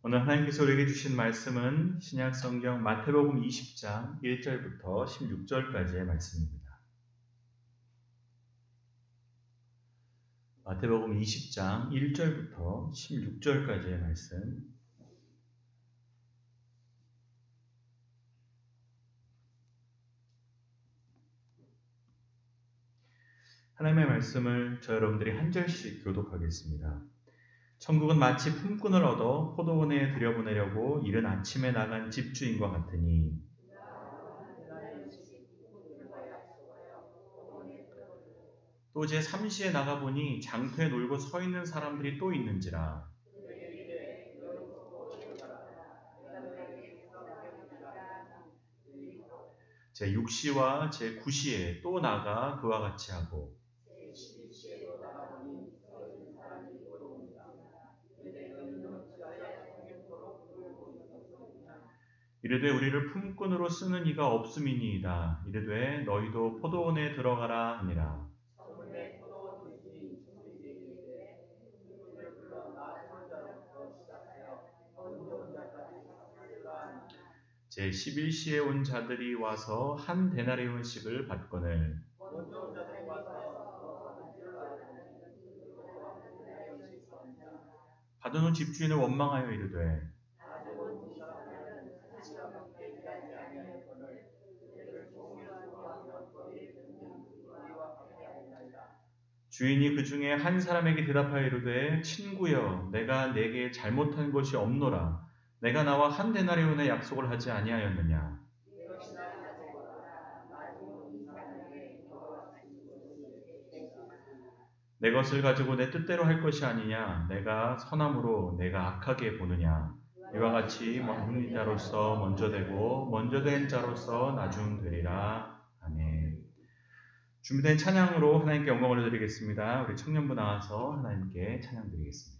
오늘 하나님께서 우리에게 주신 말씀은 신약성경 마태복음 20장 1절부터 16절까지의 말씀입니다. 마태복음 20장 1절부터 16절까지의 말씀. 하나님의 말씀을 저 여러분들이 한 절씩 교독하겠습니다. 천국은 마치 품꾼을 얻어 포도원에 들여보내려고 이른 아침에 나간 집주인과 같으니 또 제3시에 나가보니 장터에 놀고 서 있는 사람들이 또 있는지라. 제6시와 제9시에 또 나가 그와 같이 하고 이르되 우리를 품꾼으로 쓰는 이가 없음이니이다. 이르되 너희도 포도원에 들어가라 하니라. 제11시에 온 자들이 와서 한 데나리온씩을 받거늘 받은 후 집주인을 원망하여 이르되 주인이 그 중에 한 사람에게 대답하여 이르되 친구여 내가 네게 잘못한 것이 없노라. 내가 나와 한 데나리온의 약속을 하지 아니하였느냐. 내 것을 가지고 내 뜻대로 할 것이 아니냐. 내가 선함으로 내가 악하게 보느냐. 이와 같이 먼 자로서 먼저 되고 먼저 된 자로서 나중 되리라. 아멘. 준비된 찬양으로 하나님께 영광을 드리겠습니다. 우리 청년부 나와서 하나님께 찬양 드리겠습니다.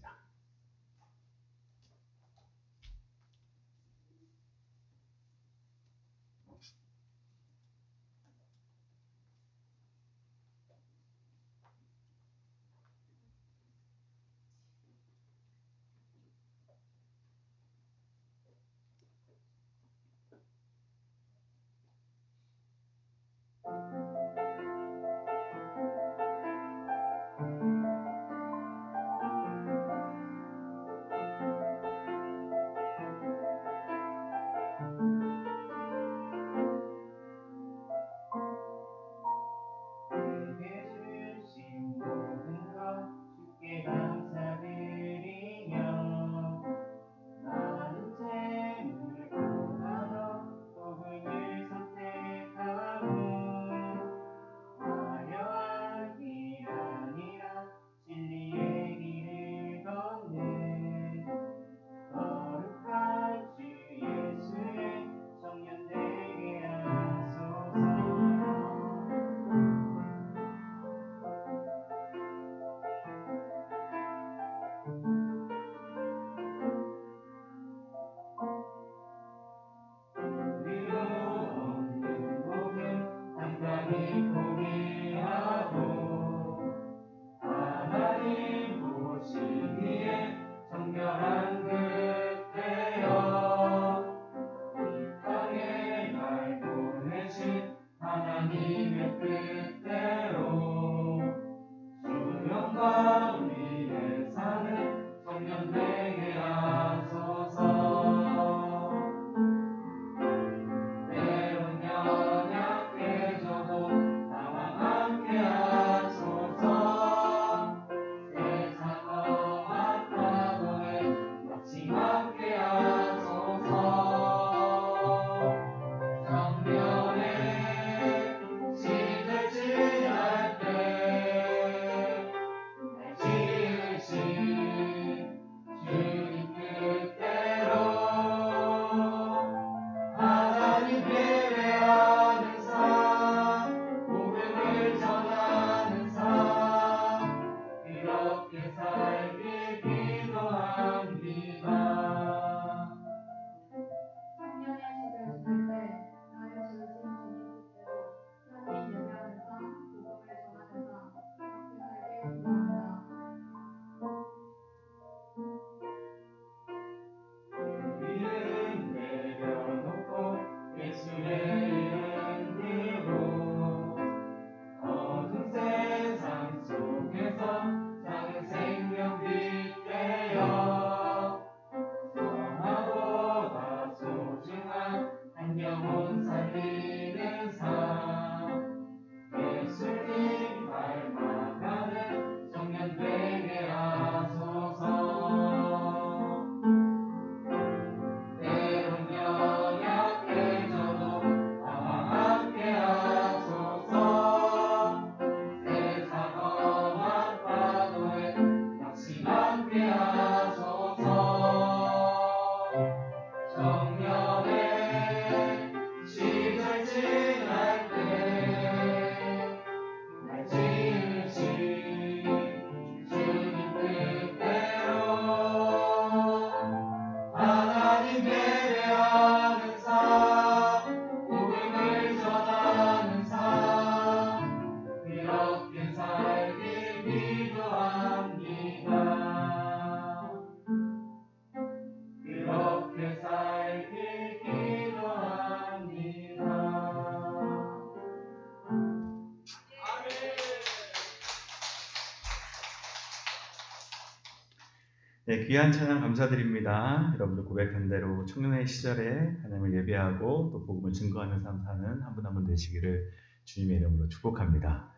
네, 귀한 찬양 감사드립니다. 여러분들 고백한 대로 청년의 시절에 하나님을 예배하고 또 복음을 증거하는 삶 사는 한 분 한 분 되시기를 주님의 이름으로 축복합니다.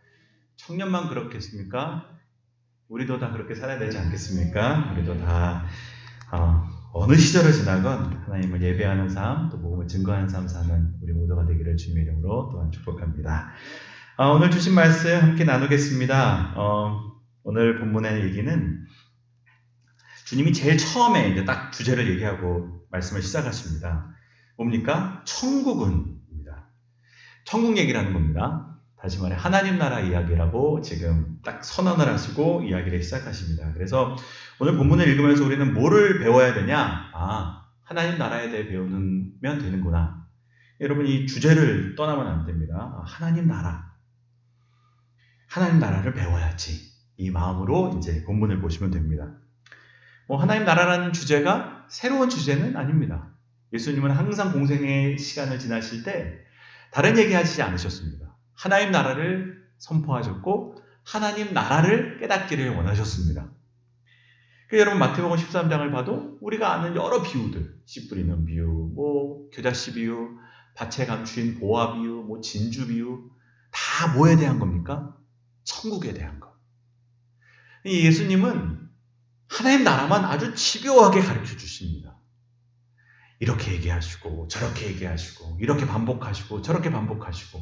청년만 그렇겠습니까? 우리도 다 그렇게 살아야 되지 않겠습니까? 우리도 다 어느 시절을 지나건 하나님을 예배하는 삶, 또 복음을 증거하는 삶 사는 우리 모두가 되기를 주님의 이름으로 또한 축복합니다. 오늘 주신 말씀 함께 나누겠습니다. 오늘 본문의 얘기는 주님이 제일 처음에 이제 딱 주제를 얘기하고 말씀을 시작하십니다. 뭡니까? 천국은입니다. 천국 얘기라는 겁니다. 다시 말해 하나님 나라 이야기라고 지금 딱 선언을 하시고 이야기를 시작하십니다. 그래서 오늘 본문을 읽으면서 우리는 뭐를 배워야 되냐? 하나님 나라에 대해 배우면 되는구나. 여러분 이 주제를 떠나면 안 됩니다. 하나님 나라를 배워야지. 이 마음으로 이제 본문을 보시면 됩니다. 하나님 나라라는 주제가 새로운 주제는 아닙니다. 예수님은 항상 공생의 시간을 지나실 때 다른 얘기 하시지 않으셨습니다. 하나님 나라를 선포하셨고 하나님 나라를 깨닫기를 원하셨습니다. 여러분 마태복음 13장을 봐도 우리가 아는 여러 비유들, 씨 뿌리는 비유, 겨자씨 비유, 밭에 감추인 보화 비유, 진주 비유 다 뭐에 대한 겁니까? 천국에 대한 것. 예수님은 하나님 나라만 아주 집요하게 가르쳐 주십니다. 이렇게 얘기하시고 저렇게 얘기하시고 이렇게 반복하시고 저렇게 반복하시고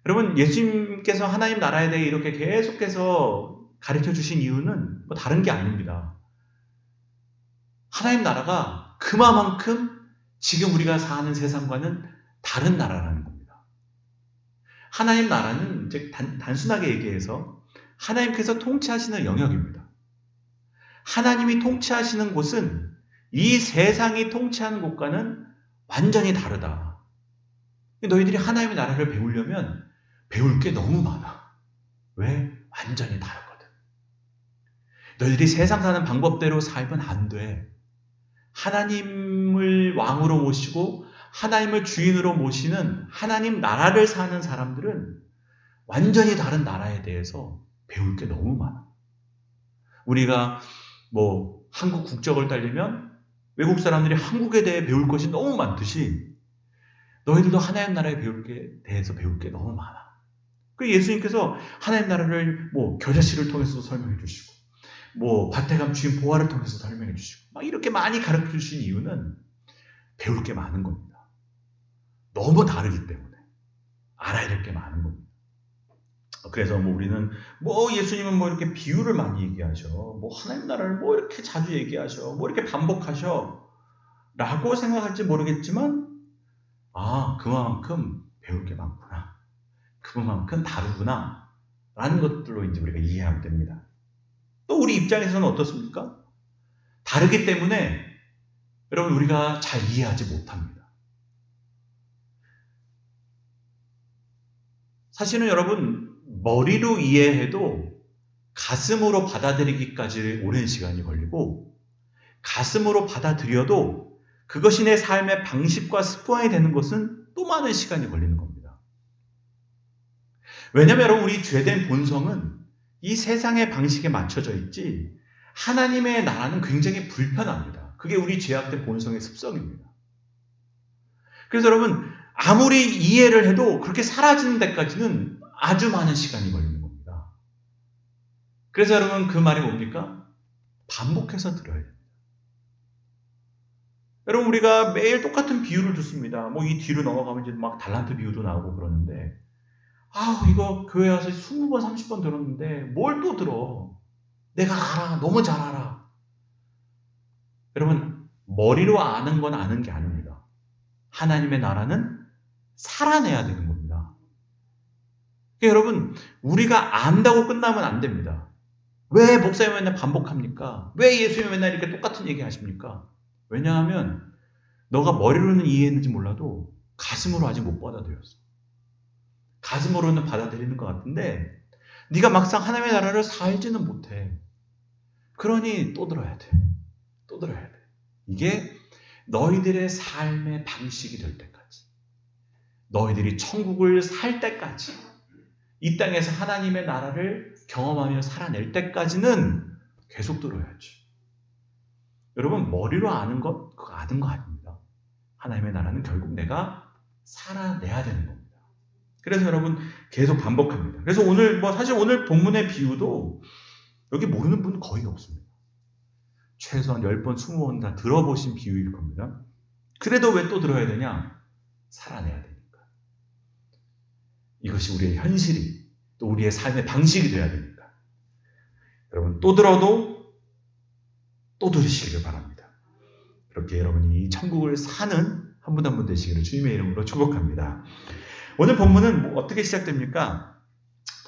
여러분 예수님께서 하나님 나라에 대해 이렇게 계속해서 가르쳐 주신 이유는 다른 게 아닙니다. 하나님 나라가 그만큼 지금 우리가 사는 세상과는 다른 나라라는 겁니다. 하나님 나라는 이제 단순하게 얘기해서 하나님께서 통치하시는 영역입니다. 하나님이 통치하시는 곳은 이 세상이 통치하는 곳과는 완전히 다르다. 너희들이 하나님의 나라를 배우려면 배울 게 너무 많아. 왜? 완전히 다르거든. 너희들이 세상 사는 방법대로 살면 안 돼. 하나님을 왕으로 모시고 하나님을 주인으로 모시는 하나님 나라를 사는 사람들은 완전히 다른 나라에 대해서 배울 게 너무 많아. 우리가 한국 국적을 따려면 외국 사람들이 한국에 대해 배울 것이 너무 많듯이 너희들도 하나님 나라에 대해서 배울 게 너무 많아. 예수님께서 하나님 나라를 겨자씨를 통해서도 설명해 주시고 밭에 감추인 보화를 통해서 설명해 주시고 이렇게 많이 가르쳐 주신 이유는 배울 게 많은 겁니다. 너무 다르기 때문에 알아야 될 게 많은 겁니다. 그래서 우리는 예수님은 이렇게 비유를 많이 얘기하셔. 하나님 나라를 이렇게 자주 얘기하셔. 이렇게 반복하셔. 라고 생각할지 모르겠지만, 그만큼 배울 게 많구나. 그만큼 다르구나. 라는 것들로 이제 우리가 이해하면 됩니다. 또 우리 입장에서는 어떻습니까? 다르기 때문에 여러분 우리가 잘 이해하지 못합니다. 사실은 여러분 머리로 이해해도 가슴으로 받아들이기까지 오랜 시간이 걸리고 가슴으로 받아들여도 그것이 내 삶의 방식과 습관이 되는 것은 또 많은 시간이 걸리는 겁니다. 왜냐하면 여러분 우리 죄된 본성은 이 세상의 방식에 맞춰져 있지 하나님의 나라는 굉장히 불편합니다. 그게 우리 죄악된 본성의 습성입니다. 그래서 여러분 아무리 이해를 해도 그렇게 사라지는 데까지는 아주 많은 시간이 걸리는 겁니다. 그래서 여러분 그 말이 뭡니까? 반복해서 들어야 됩니다. 여러분 우리가 매일 똑같은 비유를 듣습니다. 이 뒤로 넘어가면 이제 달란트 비유도 나오고 그러는데 이거 교회 와서 20번 30번 들었는데 뭘 또 들어? 내가 알아. 너무 잘 알아. 여러분 머리로 아는 건 아는 게 아닙니다. 하나님의 나라는 살아내야 되는 겁니다. 여러분 우리가 안다고 끝나면 안 됩니다. 왜 목사님 맨날 반복합니까? 왜 예수님 맨날 이렇게 똑같은 얘기 하십니까? 왜냐하면 너가 머리로는 이해했는지 몰라도 가슴으로 아직 못 받아들였어. 가슴으로는 받아들이는 것 같은데 네가 막상 하나님의 나라를 살지는 못해. 그러니 또 들어야 돼. 또 들어야 돼. 이게 너희들의 삶의 방식이 될 때까지, 너희들이 천국을 살 때까지, 이 땅에서 하나님의 나라를 경험하며 살아낼 때까지는 계속 들어야지. 여러분 머리로 아는 것 그거 아는 거 아닙니다. 하나님의 나라는 결국 내가 살아내야 되는 겁니다. 그래서 여러분 계속 반복합니다. 그래서 오늘 사실 오늘 본문의 비유도 여기 모르는 분 거의 없습니다. 최소한 10번, 20번 다 들어보신 비유일 겁니다. 그래도 왜 또 들어야 되냐? 살아내야 되니까. 이것이 우리의 현실이 또 우리의 삶의 방식이 되어야 되니까. 여러분 또 들어도 또 들으시기를 바랍니다. 그렇게 여러분이 천국을 사는 한 분 한 분 되시기를 주님의 이름으로 축복합니다. 오늘 본문은 어떻게 시작됩니까?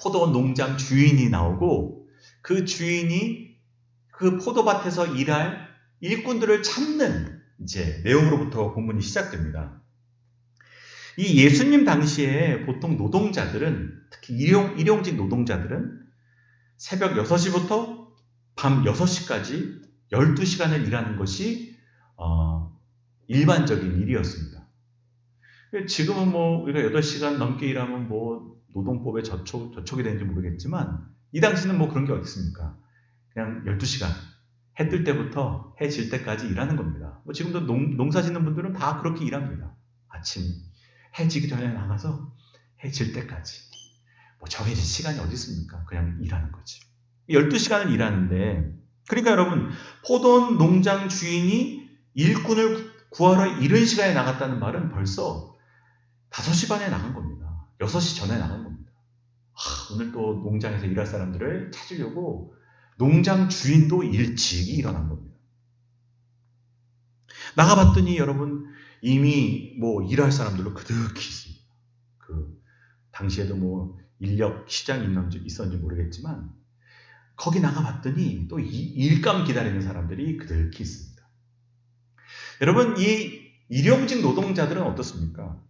포도 농장 주인이 나오고 그 주인이 그 포도밭에서 일할 일꾼들을 찾는 이제 내용으로부터 본문이 시작됩니다. 이 예수님 당시에 보통 노동자들은 특히 일용직 노동자들은 새벽 6시부터 밤 6시까지 12시간을 일하는 것이 일반적인 일이었습니다. 지금은 우리가 8시간 넘게 일하면 노동법에 저촉이 되는지 모르겠지만 이 당시는 그런 게 어디 있습니까? 그냥 12시간 해 뜰 때부터 해 질 때까지 일하는 겁니다. 지금도 농사 짓는 분들은 다 그렇게 일합니다. 아침 해 지기 전에 나가서 해 질 때까지 정해진 시간이 어디 있습니까? 그냥 일하는 거지. 12시간을 일하는데 그러니까 여러분 포도 농장 주인이 일꾼을 구하러 이른 시간에 나갔다는 말은 벌써 5시 반에 나간 겁니다. 6시 전에 나간 겁니다. 오늘 또 농장에서 일할 사람들을 찾으려고 농장 주인도 일찍이 일어난 겁니다. 나가봤더니 여러분 이미 일할 사람들로 그득히 있습니다. 당시에도 인력 시장이 있었는지 모르겠지만 거기 나가봤더니 또 일감 기다리는 사람들이 그득히 있습니다. 여러분 이 일용직 노동자들은 어떻습니까?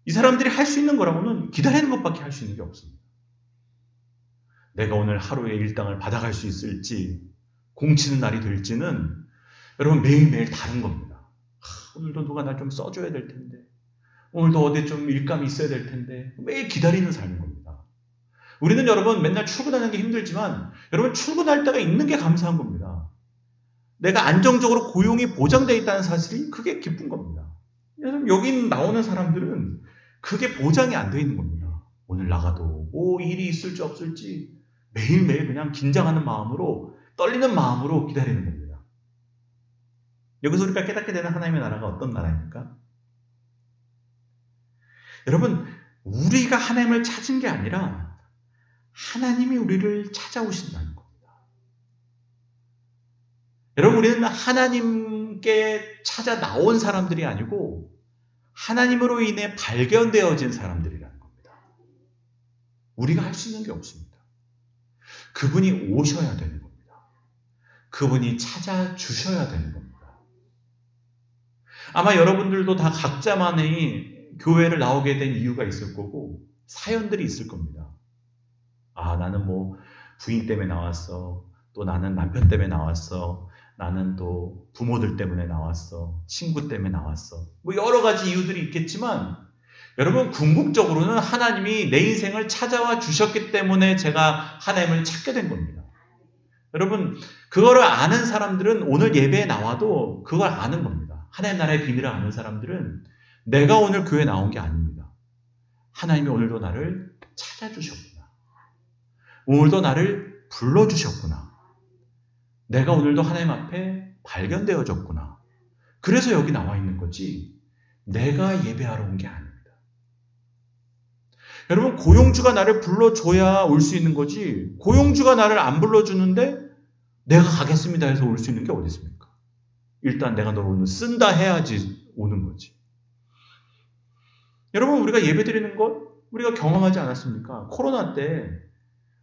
이 사람들이 할 수 있는 거라고는 기다리는 것밖에 할 수 있는 게 없습니다. 내가 오늘 하루의 일당을 받아갈 수 있을지 공치는 날이 될지는 여러분 매일매일 다른 겁니다. 오늘도 누가 날 좀 써줘야 될 텐데 오늘도 어디 좀 일감이 있어야 될 텐데 매일 기다리는 삶인 겁니다. 우리는 여러분 맨날 출근하는 게 힘들지만 여러분 출근할 때가 있는 게 감사한 겁니다. 내가 안정적으로 고용이 보장되어 있다는 사실이 그게 기쁜 겁니다. 여기 나오는 사람들은 그게 보장이 안 되어 있는 겁니다. 오늘 나가도 일이 있을지 없을지 매일매일 그냥 긴장하는 마음으로 떨리는 마음으로 기다리는 겁니다. 여기서 우리가 깨닫게 되는 하나님의 나라가 어떤 나라입니까? 여러분 우리가 하나님을 찾은 게 아니라 하나님이 우리를 찾아오신다는 겁니다. 여러분 우리는 하나님께 찾아 나온 사람들이 아니고 하나님으로 인해 발견되어진 사람들이라는 겁니다. 우리가 할 수 있는 게 없습니다. 그분이 오셔야 되는 겁니다. 그분이 찾아주셔야 되는 겁니다. 아마 여러분들도 다 각자만의 교회를 나오게 된 이유가 있을 거고 사연들이 있을 겁니다. 나는 부인 때문에 나왔어. 또 나는 남편 때문에 나왔어. 나는 또 부모들 때문에 나왔어. 친구 때문에 나왔어. 여러 가지 이유들이 있겠지만 여러분 궁극적으로는 하나님이 내 인생을 찾아와 주셨기 때문에 제가 하나님을 찾게 된 겁니다. 여러분 그거를 아는 사람들은 오늘 예배에 나와도 그걸 아는 겁니다. 하나님 나라의 비밀을 아는 사람들은 내가 오늘 교회에 나온 게 아닙니다. 하나님이 오늘도 나를 찾아주셨구나. 오늘도 나를 불러주셨구나. 내가 오늘도 하나님 앞에 발견되어졌구나. 그래서 여기 나와 있는 거지 내가 예배하러 온 게 아닙니다. 여러분 고용주가 나를 불러줘야 올 수 있는 거지 고용주가 나를 안 불러주는데 내가 가겠습니다 해서 올 수 있는 게 어디 있습니까? 일단 내가 너를 오늘 쓴다 해야지 오는 거지. 여러분 우리가 예배드리는 것 우리가 경험하지 않았습니까? 코로나 때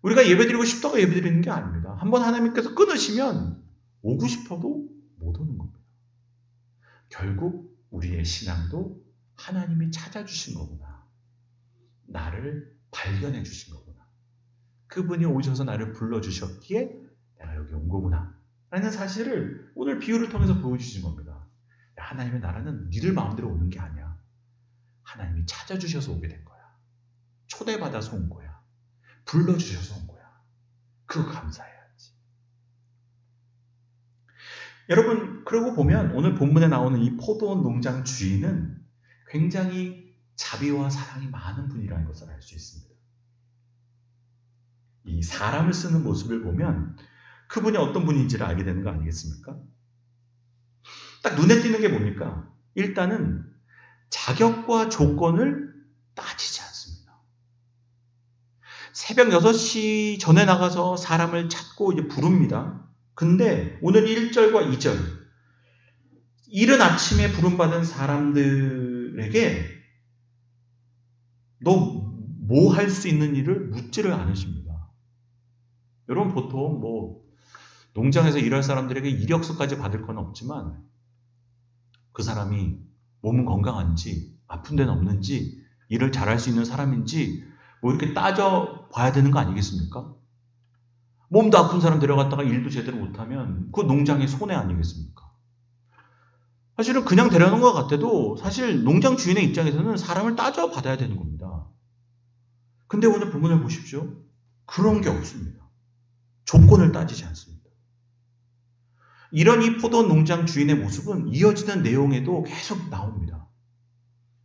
우리가 예배드리고 싶다고 예배드리는 게 아닙니다. 한번 하나님께서 끊으시면 오고 싶어도 못 오는 겁니다. 결국 우리의 신앙도 하나님이 찾아주신 거구나. 나를 발견해 주신 거구나. 그분이 오셔서 나를 불러주셨기에 내가 여기 온 거구나. 라는 사실을 오늘 비유를 통해서 보여주신 겁니다. 하나님의 나라는 니들 마음대로 오는 게 아니야. 하나님이 찾아주셔서 오게 된 거야. 초대받아서 온 거야. 불러주셔서 온 거야. 그거 감사해야지. 여러분, 그러고 보면 오늘 본문에 나오는 이 포도원 농장 주인은 굉장히 자비와 사랑이 많은 분이라는 것을 알 수 있습니다. 이 사람을 쓰는 모습을 보면 그분이 어떤 분인지를 알게 되는 거 아니겠습니까? 딱 눈에 띄는 게 뭡니까? 일단은 자격과 조건을 따지지 않습니다. 새벽 6시 전에 나가서 사람을 찾고 이제 부릅니다. 근데 오늘 1절과 2절, 이른 아침에 부름받은 사람들에게 너 뭐 할 수 있는 일을 묻지를 않으십니다. 여러분, 보통 농장에서 일할 사람들에게 이력서까지 받을 건 없지만 그 사람이 몸은 건강한지, 아픈 데는 없는지, 일을 잘할 수 있는 사람인지 이렇게 따져봐야 되는 거 아니겠습니까? 몸도 아픈 사람 데려갔다가 일도 제대로 못하면 그 농장의 손해 아니겠습니까? 사실은 그냥 데려오는 것 같아도 사실 농장 주인의 입장에서는 사람을 따져받아야 되는 겁니다. 근데 오늘 본문을 보십시오. 그런 게 없습니다. 조건을 따지지 않습니다. 이런 이 포도 농장 주인의 모습은 이어지는 내용에도 계속 나옵니다.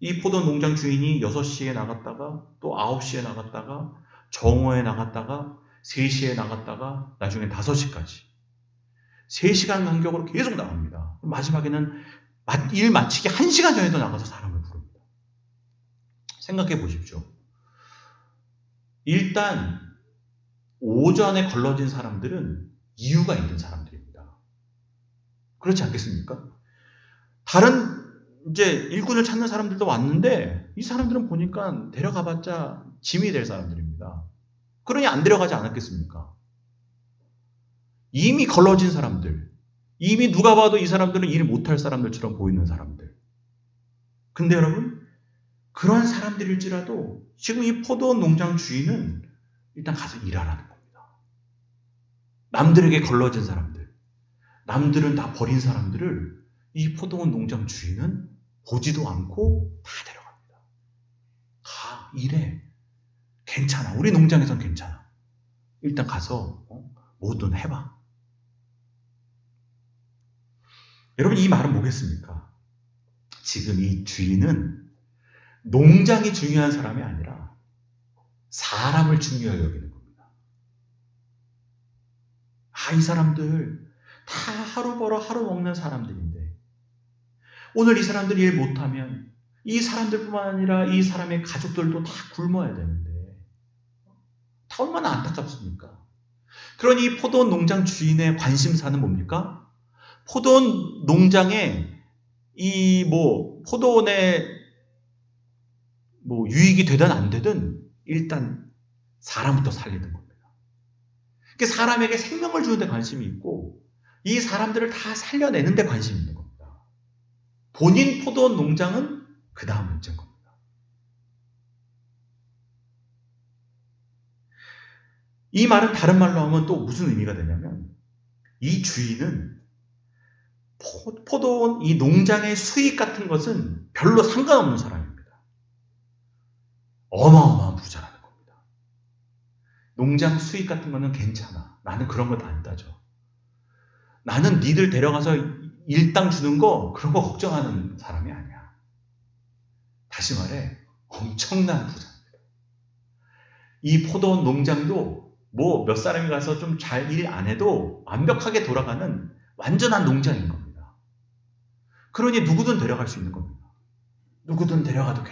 이 포도 농장 주인이 6시에 나갔다가 또 9시에 나갔다가 정오에 나갔다가 3시에 나갔다가 나중에 5시까지 3시간 간격으로 계속 나옵니다. 마지막에는 일 마치기 1시간 전에도 나가서 사람을 부릅니다. 생각해 보십시오. 일단 오전에 걸러진 사람들은 이유가 있는 사람들입니다. 그렇지 않겠습니까? 다른 이제 일꾼을 찾는 사람들도 왔는데 이 사람들은 보니까 데려가봤자 짐이 될 사람들입니다. 그러니 안 데려가지 않았겠습니까? 이미 걸러진 사람들, 이미 누가 봐도 이 사람들은 일 못할 사람들처럼 보이는 사람들. 근데 여러분, 그런 사람들일지라도 지금 이 포도원 농장 주인은 일단 가서 일하라는 겁니다. 남들에게 걸러진 사람들, 남들은 다 버린 사람들을 이 포도원 농장 주인은 보지도 않고 다 데려갑니다. 가, 일해. 괜찮아. 우리 농장에선 괜찮아. 일단 가서 뭐든 해봐. 여러분, 이 말은 뭐겠습니까? 지금 이 주인은 농장이 중요한 사람이 아니라 사람을 중요하게 여기는 겁니다. 이 사람들 다 하루 벌어 하루 먹는 사람들인데 오늘 이 사람들이 일 못하면 이 사람들뿐만 아니라 이 사람의 가족들도 다 굶어야 되는데 다 얼마나 안타깝습니까? 그러니 포도원 농장 주인의 관심사는 뭡니까? 포도원 농장에 포도원에 유익이 되든 안 되든 일단 사람부터 살리는 겁니다. 그러니까 사람에게 생명을 주는 데 관심이 있고 이 사람들을 다 살려내는 데 관심이 있는 겁니다. 본인 포도원 농장은 그 다음 문제인 겁니다. 이 말은 다른 말로 하면 또 무슨 의미가 되냐면 이 주인은 포도원 이 농장의 수익 같은 것은 별로 상관없는 사람입니다. 어마어마한 부자라는 겁니다. 농장 수익 같은 거는 괜찮아. 나는 그런 것 안 따져. 나는 니들 데려가서 일당 주는 거 그런 거 걱정하는 사람이 아니야. 다시 말해 엄청난 부자입니다. 이 포도원 농장도 몇 사람이 가서 좀 잘 일 안 해도 완벽하게 돌아가는 완전한 농장인 겁니다. 그러니 누구든 데려갈 수 있는 겁니다. 누구든 데려가도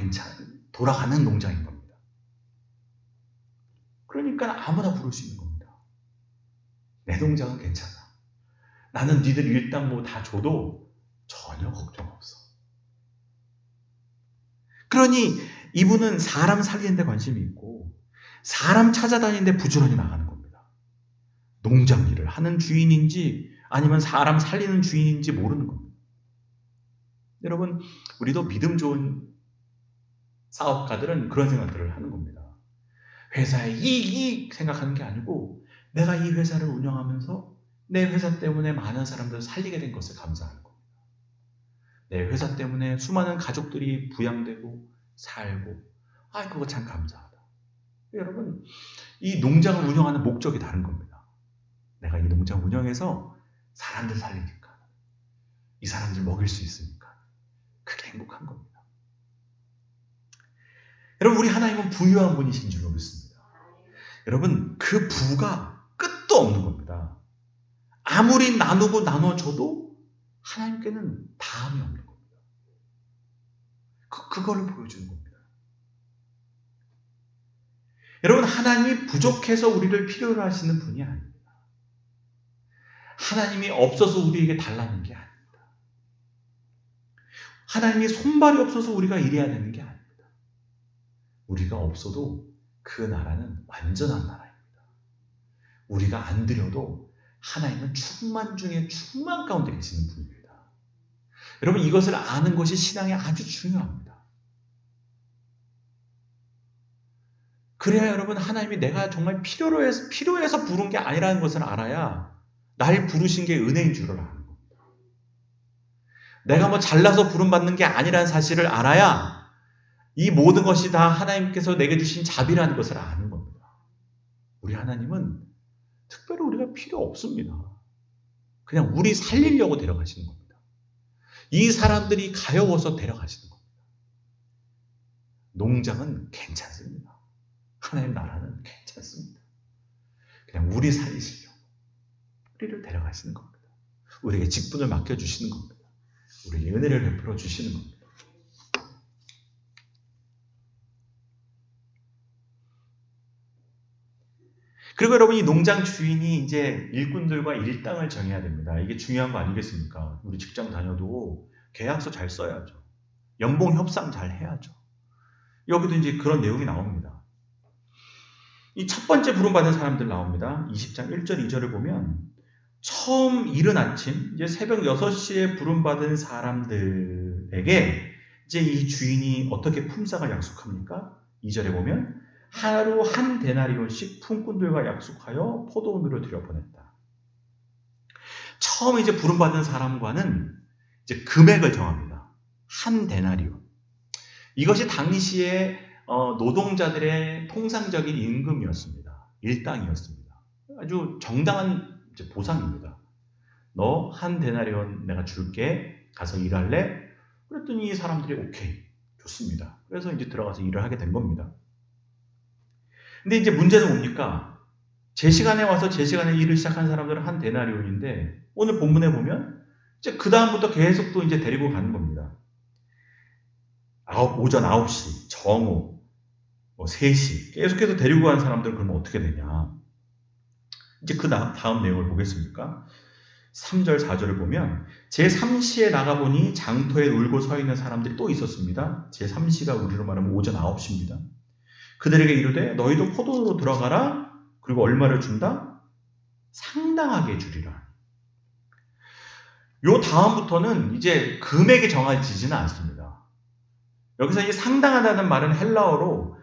돌아가는 농장인 겁니다. 그러니까 아무나 부를 수 있는 겁니다. 내 농장은 괜찮아. 나는 니들 일당 다 줘도 전혀 걱정 없어. 그러니 이분은 사람 살리는 데 관심이 있고 사람 찾아다니는 데 부지런히 나가는 겁니다. 농장 일을 하는 주인인지 아니면 사람 살리는 주인인지 모르는 겁니다. 여러분, 우리도 믿음 좋은 사업가들은 그런 생각들을 하는 겁니다. 회사의 이익 생각하는 게 아니고 내가 이 회사를 운영하면서 내 회사 때문에 많은 사람들을 살리게 된 것을 감사하는 겁니다. 내 회사 때문에 수많은 가족들이 부양되고 살고 그거 참 감사하다. 여러분, 이 농장을 운영하는 목적이 다른 겁니다. 내가 이 농장 운영해서 사람들 살리니까 이 사람들 먹일 수 있으니까. 그게 행복한 겁니다. 여러분, 우리 하나님은 부유한 분이신 줄로 믿습니다. 여러분, 그 부가 끝도 없는 겁니다. 아무리 나누고 나눠줘도 하나님께는 다함이 없는 겁니다. 그거를 보여주는 겁니다. 여러분, 하나님이 부족해서 우리를 필요로 하시는 분이 아닙니다. 하나님이 없어서 우리에게 달라는 게 아닙니다. 하나님이 손발이 없어서 우리가 일해야 되는 게 아닙니다. 우리가 없어도 그 나라는 완전한 나라입니다. 우리가 안 드려도 하나님은 충만 중에 충만 가운데 계시는 분입니다. 여러분, 이것을 아는 것이 신앙에 아주 중요합니다. 그래야 여러분, 하나님이 내가 정말 필요해서 부른 게 아니라는 것을 알아야 날 부르신 게 은혜인 줄을 아는 겁니다. 내가 잘나서 부름받는 게 아니라는 사실을 알아야 이 모든 것이 다 하나님께서 내게 주신 자비라는 것을 아는 겁니다. 우리 하나님은 특별히 우리가 필요 없습니다. 그냥 우리 살리려고 데려가시는 겁니다. 이 사람들이 가여워서 데려가시는 겁니다. 농장은 괜찮습니다. 하나님 나라는 괜찮습니다. 그냥 우리 살리시려고 우리를 데려가시는 겁니다. 우리에게 직분을 맡겨주시는 겁니다. 우리에게 은혜를 베풀어 주시는 겁니다. 그리고 여러분, 이 농장 주인이 이제 일꾼들과 일당을 정해야 됩니다. 이게 중요한 거 아니겠습니까? 우리 직장 다녀도 계약서 잘 써야죠. 연봉 협상 잘 해야죠. 여기도 이제 그런 내용이 나옵니다. 이 첫 번째 부름받은 사람들 나옵니다. 20장 1절 2절을 보면 처음 이른 아침 이제 새벽 6시에 부름받은 사람들에게 이제 이 주인이 어떻게 품삯을 약속합니까? 2절에 보면 하루 한 데나리온씩 품꾼들과 약속하여 포도원으로 들여보냈다. 처음 이제 부름받은 사람과는 이제 금액을 정합니다. 한 데나리온. 이것이 당시에 노동자들의 통상적인 임금이었습니다. 일당이었습니다. 아주 정당한 이제 보상입니다. 너 한 데나리온 내가 줄게. 가서 일할래? 그랬더니 이 사람들이 오케이, 좋습니다. 그래서 이제 들어가서 일을 하게 된 겁니다. 근데 이제 문제는 뭡니까? 제 시간에 와서 제 시간에 일을 시작한 사람들은 한 데나리온인데 오늘 본문에 보면 이제 그 다음부터 계속 또 이제 데리고 가는 겁니다. 오전 9시, 정오, 3시 계속해서 데리고 가는 사람들은 그러면 어떻게 되냐? 이제 그 다음 내용을 보겠습니까? 3절, 4절을 보면 제3시에 나가보니 장터에 울고 서 있는 사람들이 또 있었습니다. 제3시가 우리로 말하면 오전 9시입니다. 그들에게 이르되 너희도 포도원으로 들어가라. 그리고 얼마를 준다? 상당하게 주리라. 요 다음부터는 이제 금액이 정해지지는 않습니다. 여기서 이 상당하다는 말은 헬라어로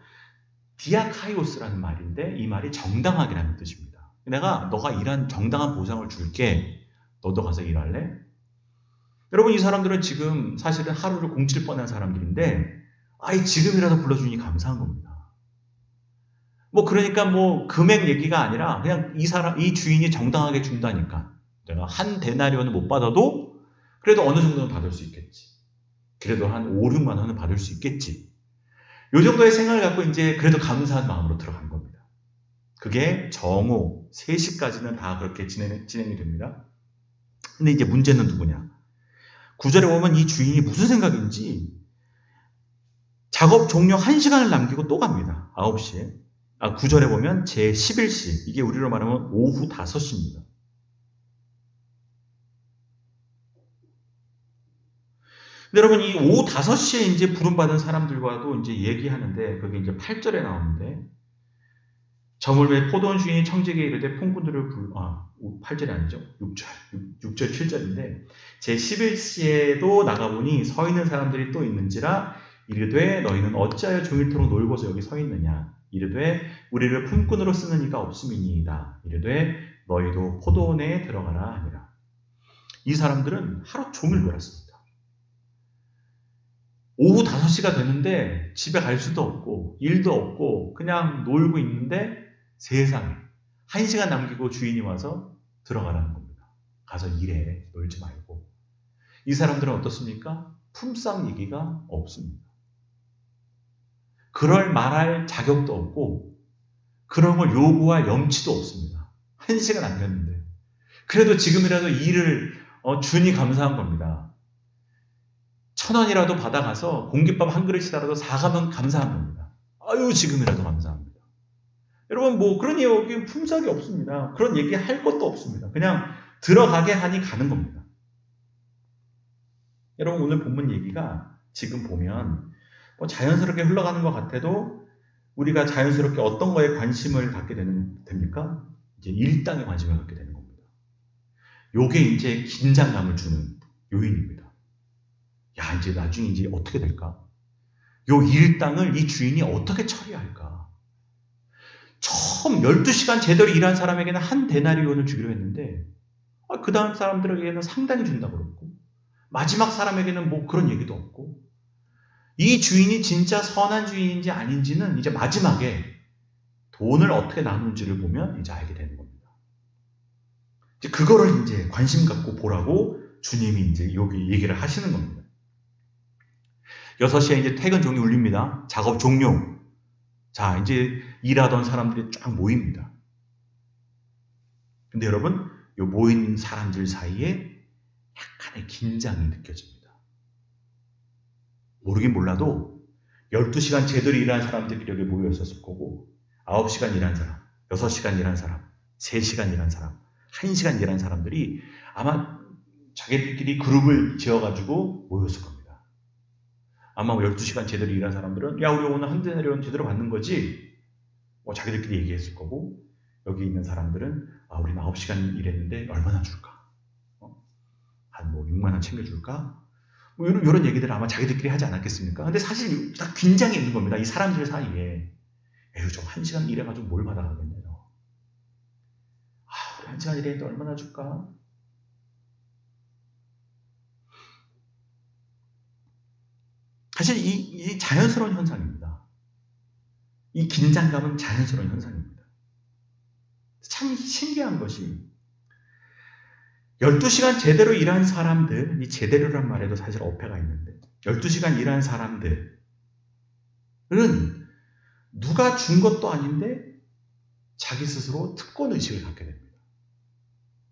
디아카이오스라는 말인데 이 말이 정당하게라는 뜻입니다. 너가 일한 정당한 보상을 줄게. 너도 가서 일할래? 여러분, 이 사람들은 지금 사실은 하루를 공칠 뻔한 사람들인데 지금이라도 불러주니 감사한 겁니다. 그러니까 금액 얘기가 아니라 그냥 이 주인이 정당하게 준다니까. 내가 한 데나리온은 못 받아도 그래도 어느 정도는 받을 수 있겠지. 그래도 한 5, 6만 원은 받을 수 있겠지. 이 정도의 생각을 갖고 이제 그래도 감사한 마음으로 들어간 겁니다. 그게 정오 3시까지는 다 그렇게 진행이 됩니다. 근데 이제 문제는 누구냐? 9절에 보면 이 주인이 무슨 생각인지 작업 종료 1시간을 남기고 또 갑니다. 9시에. 9절에 보면 제11시, 이게 우리로 말하면 오후 5시입니다. 근데 여러분, 이 오후 5시에 이제 부름받은 사람들과도 이제 얘기하는데, 그게 이제 8절에 나오는데, 저물매 포도원 주인이 청지기에 이르되 품꾼들을 8절이 아니죠. 6절, 7절인데, 제11시에도 나가보니 서 있는 사람들이 또 있는지라 이르되 너희는 어찌하여 종일토록 놀고서 여기 서 있느냐? 이르되 우리를 품꾼으로 쓰는 이가 없음이니이다. 이르되 너희도 포도원에 들어가라 하니라. 이 사람들은 하루 종일 놀았습니다. 오후 5시가 되는데 집에 갈 수도 없고 일도 없고 그냥 놀고 있는데 세상에 1시간 남기고 주인이 와서 들어가라는 겁니다. 가서 일해, 놀지 말고. 이 사람들은 어떻습니까? 품삯 얘기가 없습니다. 그럴 말할 자격도 없고 그런 걸 요구할 염치도 없습니다. 1시간 안 됐는데. 그래도 지금이라도 일을 주니 감사한 겁니다. 1,000원이라도 받아가서 공깃밥 한 그릇이라도 사가면 감사한 겁니다. 아유, 지금이라도 감사합니다. 여러분, 뭐 그런 얘기 품삯이 없습니다. 그런 얘기 할 것도 없습니다. 그냥 들어가게 하니 가는 겁니다. 여러분, 오늘 본문 얘기가 지금 보면 뭐 자연스럽게 흘러가는 것 같아도 우리가 자연스럽게 어떤 거에 관심을 갖게 됩니까? 이제 일당에 관심을 갖게 되는 겁니다. 요게 이제 긴장감을 주는 요인입니다. 야, 이제 나중에 이제 어떻게 될까? 요 일당을 이 주인이 어떻게 처리할까? 처음 12시간 제대로 일한 사람에게는 한 데나리온을 주기로 했는데 그 다음 사람들에게는 상당히 준다고 그랬고 마지막 사람에게는 뭐 그런 얘기도 없고 이 주인이 진짜 선한 주인인지 아닌지는 이제 마지막에 돈을 어떻게 나누는지를 보면 이제 알게 되는 겁니다. 이제 그거를 이제 관심 갖고 보라고 주님이 이제 여기 얘기를 하시는 겁니다. 6시에 이제 퇴근 종이 울립니다. 작업 종료. 자, 이제 일하던 사람들이 쫙 모입니다. 근데 여러분, 이 모인 사람들 사이에 약간의 긴장이 느껴집니다. 모르긴 몰라도 12시간 제대로 일한 사람들끼리 여기 모여 있었을 거고 9시간 일한 사람, 6시간 일한 사람, 3시간 일한 사람, 1시간 일한 사람들이 아마 자기들끼리 그룹을 지어가지고 모였을 겁니다. 아마 12시간 제대로 일한 사람들은 야, 우리 오늘 한 데나리온 제대로 받는 거지? 자기들끼리 얘기했을 거고 여기 있는 사람들은 우리는 9시간 일했는데 얼마나 줄까? 한 6만 원 챙겨줄까? 이런 얘기들을 아마 자기들끼리 하지 않았겠습니까? 근데 사실 다 긴장이 있는 겁니다. 이 사람들 사이에. 에휴, 좀 1시간 일해가지고 뭘 받아가겠네요. 우리 1시간 일했는데 얼마나 줄까? 사실 이 자연스러운 현상입니다. 이 긴장감은 자연스러운 현상입니다. 참 신기한 것이 12시간 제대로 일한 사람들, 이 제대로란 말에도 사실 어폐가 있는데 12시간 일한 사람들은 누가 준 것도 아닌데 자기 스스로 특권의식을 갖게 됩니다.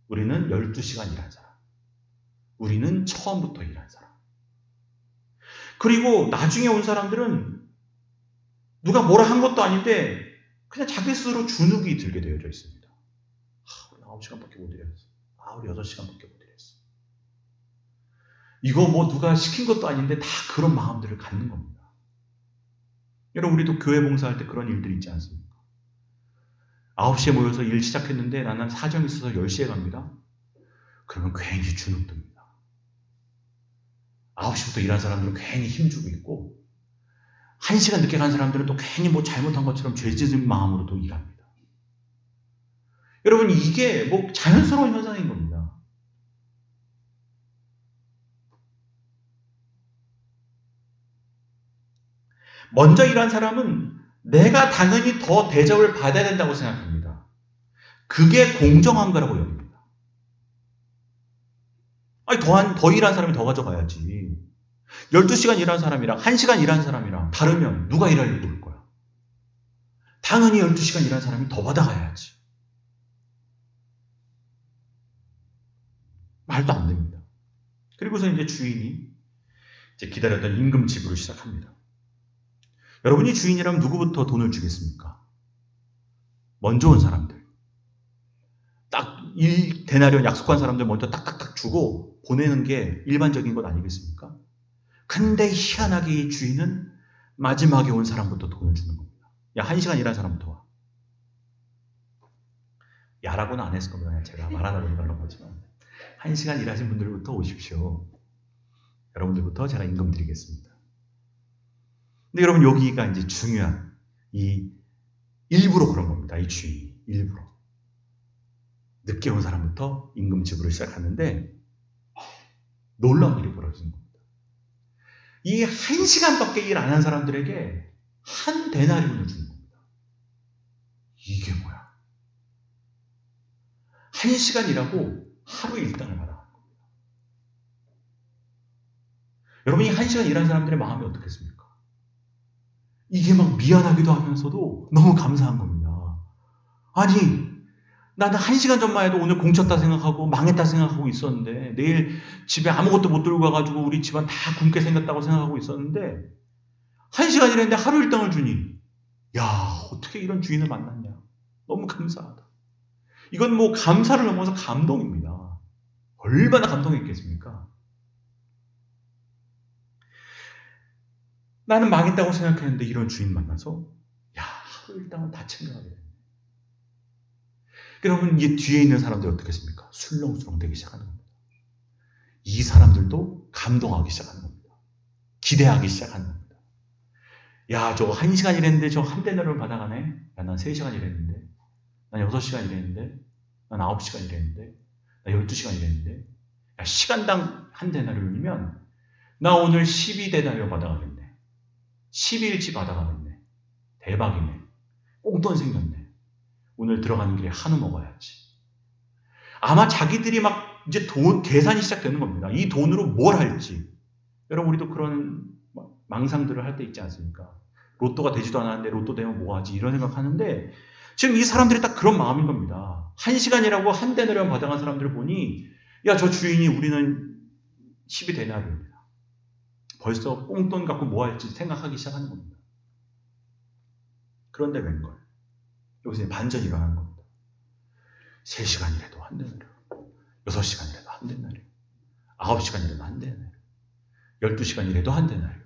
우리는 12시간 일한 사람. 우리는 처음부터 일한 사람. 그리고 나중에 온 사람들은 누가 뭐라 한 것도 아닌데 그냥 자기 스스로 주눅이 들게 되어져 있습니다. 우리 9시간밖에 못 일했어. 우리 6시간밖에 못 일했어. 이거 뭐 누가 시킨 것도 아닌데 다 그런 마음들을 갖는 겁니다. 여러분, 우리도 교회 봉사할 때 그런 일들이 있지 않습니까? 9시에 모여서 일 시작했는데 나는 사정이 있어서 10시에 갑니다. 그러면 괜히 주눅 듭니다. 9시부터 일한 사람들은 괜히 힘주고 있고 1시간 늦게 간 사람들은 또 괜히 뭐 잘못한 것처럼 죄짓은 마음으로 또 일합니다. 여러분, 이게 뭐 자연스러운 현상인 겁니다. 먼저 일한 사람은 내가 당연히 더 대접을 받아야 된다고 생각합니다. 그게 공정한 거라고 여깁니다. 더 일한 사람이 더 가져가야지. 12시간 일한 사람이랑 1시간 일한 사람이랑 다르면 누가 일하려고 그럴 거야? 당연히 12시간 일한 사람이 더 받아가야지. 말도 안 됩니다. 그리고서 이제 주인이 이제 기다렸던 임금 지불을 시작합니다. 여러분이 주인이라면 누구부터 돈을 주겠습니까? 먼저 온 사람들. 딱 1데나리온 약속한 사람들 먼저 딱딱딱 주고 보내는 게 일반적인 것 아니겠습니까? 근데 희한하게 이 주인은 마지막에 온 사람부터 돈을 주는 겁니다. 야, 1시간 일한 사람부터 와. 야라고는 안 했을 겁니다. 제가 말하다 보니까 그런 거지만 1시간 일하신 분들부터 오십시오. 여러분들부터 제가 임금 드리겠습니다. 근데 여러분, 여기가 이제 중요한 일부러 그런 겁니다. 이 주인이 일부러 늦게 온 사람부터 임금 지불을 시작하는데 놀라운 일이 벌어지는 겁니다. 이 1시간밖에 일 안 한 사람들에게 한 데나리온을 주는 겁니다. 이게 뭐야? 1시간 일하고 하루 일당을 받아가는 겁니다. 여러분이 1시간 일한 사람들의 마음이 어떻겠습니까? 이게 막 미안하기도 하면서도 너무 감사한 겁니다. 아니, 나는 1시간 전만 해도 오늘 공쳤다 생각하고 망했다 생각하고 있었는데 내일 집에 아무것도 못 들고 가가지고 우리 집안 다 굶게 생겼다고 생각하고 있었는데 1시간 일했는데 하루 일당을 주니 야, 어떻게 이런 주인을 만났냐. 너무 감사하다. 이건 뭐 감사를 넘어서 감동입니다. 얼마나 감동했겠습니까? 나는 망했다고 생각했는데 이런 주인 만나서 야, 하루 일당은 다 챙겨가게 됐네. 그러면 이 뒤에 있는 사람들이 어떻겠습니까? 술렁술렁 되기 시작하는 겁니다. 이 사람들도 감동하기 시작하는 겁니다. 기대하기 시작하는 겁니다. 야, 저거 1시간 일했는데 저 한 대너를 받아가네? 야, 난 3시간 일했는데? 난 6시간 일했는데? 난 9시간 일했는데? 나 12시간 일했는데? 야, 시간당 한 데나리온이면 나 오늘 12데나리온 받아가겠네. 12일치 받아가겠네. 대박이네. 꽁돈 생겼네. 오늘 들어가는 길에 한우 먹어야지. 아마 자기들이 막 이제 계산이 시작되는 겁니다. 이 돈으로 뭘 할지. 여러분, 우리도 그런 망상들을 할 때 있지 않습니까? 로또가 되지도 않았는데 로또 되면 뭐 하지? 이런 생각하는데 지금 이 사람들이 딱 그런 마음인 겁니다. 1시간이라고 한 대너리온 받아간 사람들을 보니 야, 저 주인이 우리는 12데나리온이다. 벌써 꽁돈 갖고 뭐 할지 생각하기 시작하는 겁니다. 그런데 웬걸? 여기서 반전이 일어나는 겁니다. 3시간이라도 한 데나리온, 6시간이라도 한 데나리온, 9시간이라도 한 데나리온, 12시간이라도 한 데나리온.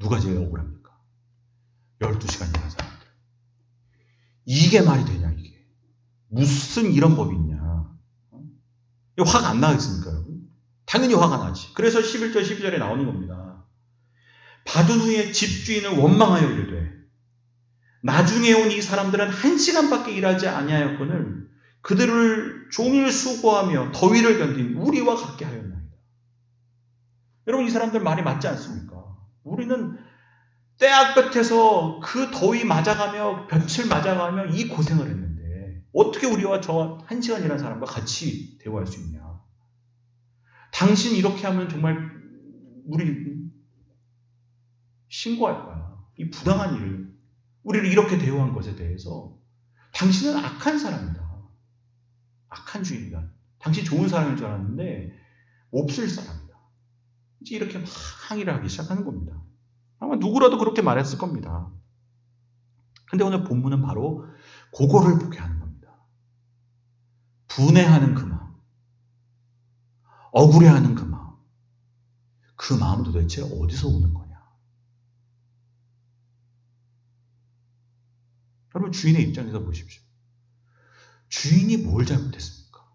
누가 제일 억울합니까? 12시간 일하는 사람들. 이게 말이 되냐, 이게. 무슨 이런 법이 있냐. 화가 안 나겠습니까, 여러분? 당연히 화가 나지. 그래서 11절, 12절에 나오는 겁니다. 받은 후에 집주인은 원망하여 이르되 나중에 온 이 사람들은 1시간밖에 일하지 아니하였거늘 그들을 종일 수고하며 더위를 견딘 우리와 같게 하였나이다. 여러분, 이 사람들 말이 맞지 않습니까? 우리는 때학볕에서 그 더위 맞아가며 볕을 맞아가며 이 고생을 했는데 어떻게 우리와 저 1시간 일한 사람과 같이 대화할 수 있냐. 당신 이렇게 하면 정말 우리 신고할 거야. 이 부당한 일을, 우리를 이렇게 대우한 것에 대해서 당신은 악한 사람이다. 악한 주인이다. 당신 좋은 사람인 줄 알았는데 몹쓸 사람이다. 이제 이렇게 막 항의를 하기 시작하는 겁니다. 아마 누구라도 그렇게 말했을 겁니다. 근데 오늘 본문은 바로 그거를 보게 하는 겁니다. 분해하는 그 마음, 억울해하는 그 마음, 그 마음은 도대체 어디서 오는 거냐? 여러분, 주인의 입장에서 보십시오. 주인이 뭘 잘못했습니까?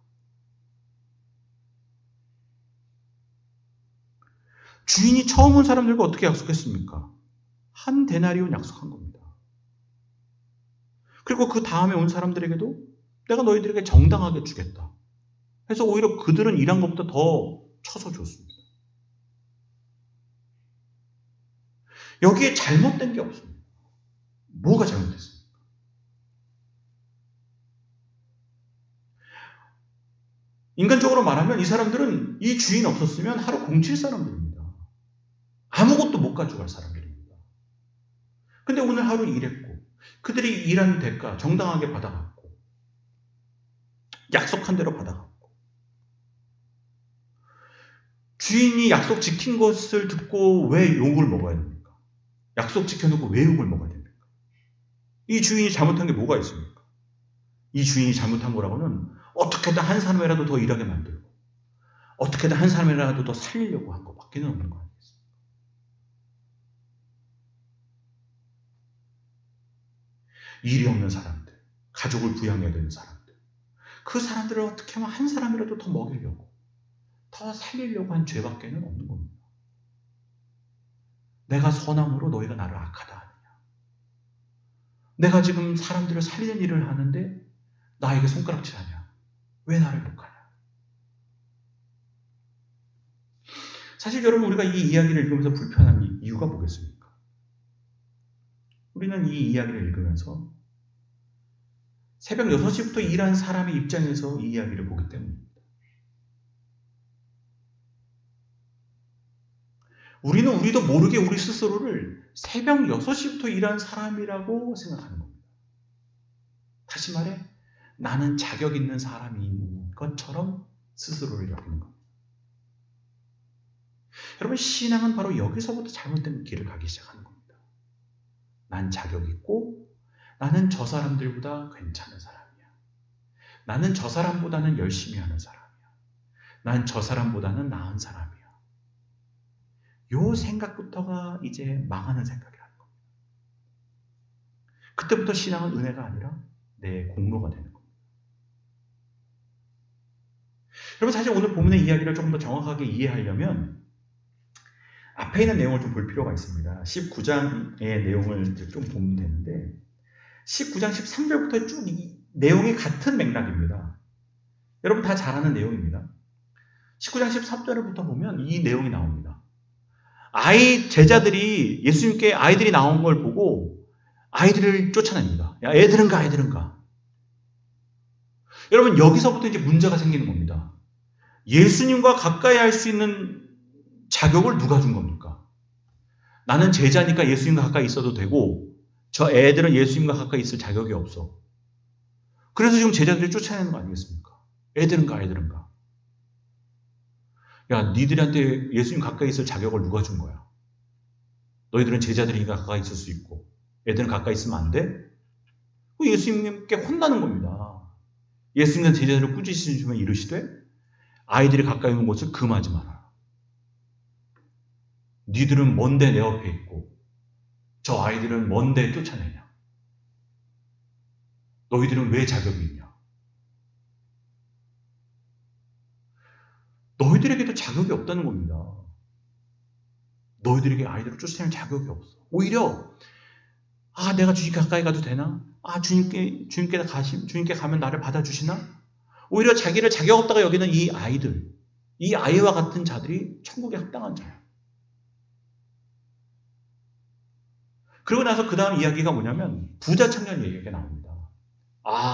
주인이 처음 온 사람들과 어떻게 약속했습니까? 한 데나리온 약속한 겁니다. 그리고 그 다음에 온 사람들에게도 내가 너희들에게 정당하게 주겠다. 그래서 오히려 그들은 일한 것보다 더 쳐서 줬습니다. 여기에 잘못된 게 없습니다. 뭐가 잘못됐습니까? 인간적으로 말하면 이 사람들은 이 주인 없었으면 하루 공칠 사람들입니다. 아무것도 못 가져갈 사람들입니다. 근데 오늘 하루 일했고 그들이 일한 대가 정당하게 받아갔고 약속한 대로 받아갔고 주인이 약속 지킨 것을 듣고 왜 욕을 먹어야 됩니까? 약속 지켜놓고 왜 욕을 먹어야 됩니까? 이 주인이 잘못한 게 뭐가 있습니까? 이 주인이 잘못한 거라고는 어떻게든 한 사람이라도 더 일하게 만들고 어떻게든 한 사람이라도 더 살리려고 한 것밖에 없는 거 아니겠습니까? 일이 없는 사람들, 가족을 부양해야 되는 사람들, 그 사람들을 어떻게 하면 한 사람이라도 더 먹이려고, 더 살리려고 한 죄밖에는 없는 겁니다. 내가 선함으로 너희가 나를 악하다 하느냐? 내가 지금 사람들을 살리는 일을 하는데 나에게 손가락질하냐? 왜 나를 욕하냐? 사실 여러분, 우리가 이 이야기를 읽으면서 불편한 이유가 뭐겠습니까? 우리는 이 이야기를 읽으면서 새벽 6시부터 일한 사람의 입장에서 이 이야기를 보기 때문입니다. 우리도 모르게 우리 스스로를 새벽 6시부터 일한 사람이라고 생각하는 겁니다. 다시 말해, 나는 자격 있는 사람인 것처럼 스스로를 여기는 겁니다. 여러분, 신앙은 바로 여기서부터 잘못된 길을 가기 시작하는 겁니다. 난 자격 있고, 나는 저 사람들보다 괜찮은 사람이야. 나는 저 사람보다는 열심히 하는 사람이야. 난 저 사람보다는 나은 사람이야. 요 생각부터가 이제 망하는 생각이라는 겁니다. 그때부터 신앙은 은혜가 아니라 내 공로가 되는 겁니다. 여러분, 사실 오늘 본문의 이야기를 조금 더 정확하게 이해하려면 앞에 있는 내용을 좀 볼 필요가 있습니다. 19장의 내용을 좀 보면 되는데 19장 13절부터 쭉 이 내용이 같은 맥락입니다. 여러분 다 잘 아는 내용입니다. 19장 13절부터 보면 이 내용이 나옵니다. 제자들이 예수님께 아이들이 나온 걸 보고 아이들을 쫓아냅니다. 야, 애들은 가, 애들은 가. 여러분, 여기서부터 이제 문제가 생기는 겁니다. 예수님과 가까이 할 수 있는 자격을 누가 준 겁니까? 나는 제자니까 예수님과 가까이 있어도 되고, 저 애들은 예수님과 가까이 있을 자격이 없어. 그래서 지금 제자들이 쫓아내는 거 아니겠습니까? 애들은 가, 애들은 가. 야, 니들한테 예수님 가까이 있을 자격을 누가 준 거야? 너희들은 제자들이니까 가까이 있을 수 있고, 애들은 가까이 있으면 안 돼? 예수님께 혼나는 겁니다. 예수님은 제자들을 꾸짖으시면 이르시되 아이들이 가까이 있는 곳을 금하지 마라. 니들은 뭔데 내 옆에 있고 저 아이들은 뭔데 쫓아내냐? 너희들은 왜 자격이 있냐? 너희들에게도 자격이 없다는 겁니다. 너희들에게 아이들을 쫓아내는 자격이 없어. 오히려 내가 주님 가까이 가도 되나? 주님께 가면 나를 받아주시나? 오히려 자기를 자격 없다고 여기는 이 아이들, 이 아이와 같은 자들이 천국에 합당한 자야. 그러고 나서 그 다음 이야기가 뭐냐면 부자 청년 얘기가 나옵니다.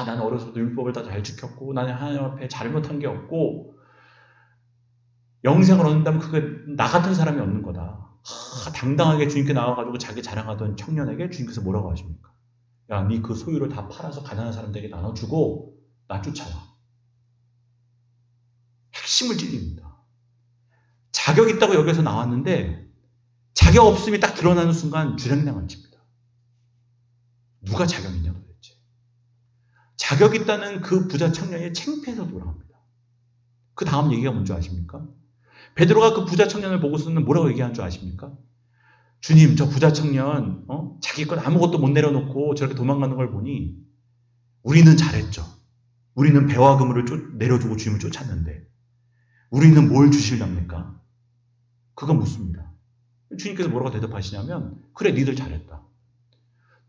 나는 어려서부터 율법을 다 잘 지켰고 나는 하나님 앞에 잘못한 게 없고 영생을 얻는다면 그게 나 같은 사람이 얻는 거다. 당당하게 주님께 나와가지고 자기 자랑하던 청년에게 주님께서 뭐라고 하십니까? 야, 네 그 소유를 다 팔아서 가난한 사람들에게 나눠주고 나 쫓아와. 핵심을 찔립니다. 자격 있다고 여기서 나왔는데 자격 없음이 딱 드러나는 순간 주랭랑을 칩니다. 누가 자격 있냐 도대체. 자격 있다는 그 부자 청년이 창피해서 돌아갑니다. 그 다음 얘기가 뭔지 아십니까? 베드로가 그 부자 청년을 보고서는 뭐라고 얘기한 줄 아십니까? 주님, 저 부자 청년 자기 것 아무것도 못 내려놓고 저렇게 도망가는 걸 보니 우리는 잘했죠. 우리는 배와 그물을 내려주고 주님을 쫓았는데 우리는 뭘 주실랍니까? 그건 묻습니다. 주님께서 뭐라고 대답하시냐면 그래, 니들 잘했다.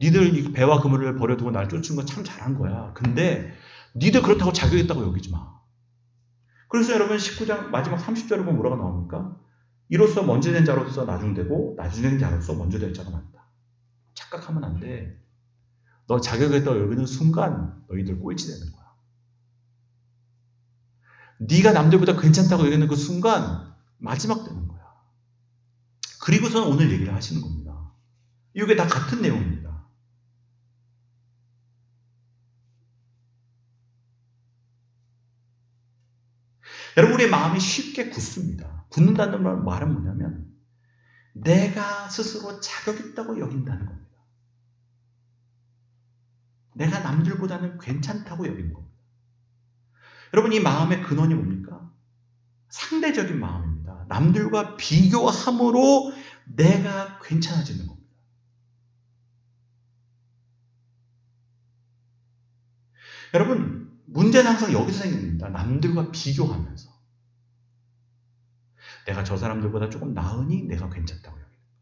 니들 이 배와 그물을 버려두고 날 쫓은 건 참 잘한 거야. 근데 니들 그렇다고 자격 있다고 여기지 마. 그래서 여러분 19장 마지막 30절에 보면 뭐라고 나옵니까? 이로써 먼저 된 자로서 나중되고 나중된 자로서 먼저 될 자가 많다. 착각하면 안 돼. 너 자격있다고 여기는 순간 너희들 꼴찌 되는 거야. 네가 남들보다 괜찮다고 여기는 그 순간 마지막 되는 거야. 그리고서는 오늘 얘기를 하시는 겁니다. 이게 다 같은 내용입니다. 여러분, 우리의 마음이 쉽게 굳습니다. 굳는다는 말은 뭐냐면 내가 스스로 자격 있다고 여긴다는 겁니다. 내가 남들보다는 괜찮다고 여기는 겁니다. 여러분, 이 마음의 근원이 뭡니까? 상대적인 마음입니다. 남들과 비교함으로 내가 괜찮아지는 겁니다. 여러분, 문제는 항상 여기서 생깁니다. 남들과 비교하면서. 내가 저 사람들보다 조금 나으니 내가 괜찮다고 여기는 거예요.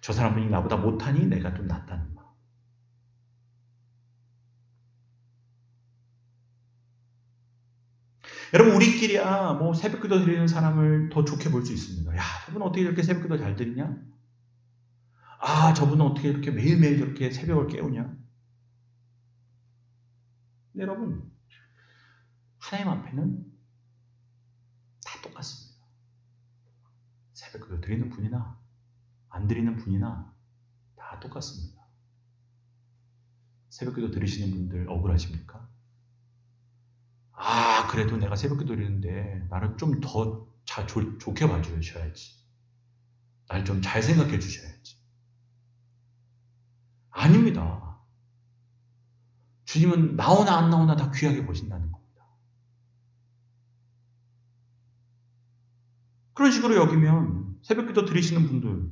저 사람들이 나보다 못하니 내가 좀 낫다는 마음. 여러분, 우리끼리야 뭐 새벽기도 드리는 사람을 더 좋게 볼 수 있습니다. 야, 저분은 어떻게 이렇게 새벽기도 잘 드리냐? 저분은 어떻게 이렇게 매일매일 저렇게 새벽을 깨우냐? 근데 여러분, 하나님 앞에는 다 똑같습니다. 새벽기도 드리는 분이나 안 드리는 분이나 다 똑같습니다. 새벽기도 드리시는 분들 억울하십니까? 그래도 내가 새벽기도 드리는데 나를 좀 더 좋게 봐주셔야지. 날 좀 잘 생각해 주셔야지. 아닙니다. 주님은 나오나 안 나오나 다 귀하게 보신다는 겁니다. 그런 식으로 여기면 새벽기도 드리시는 분들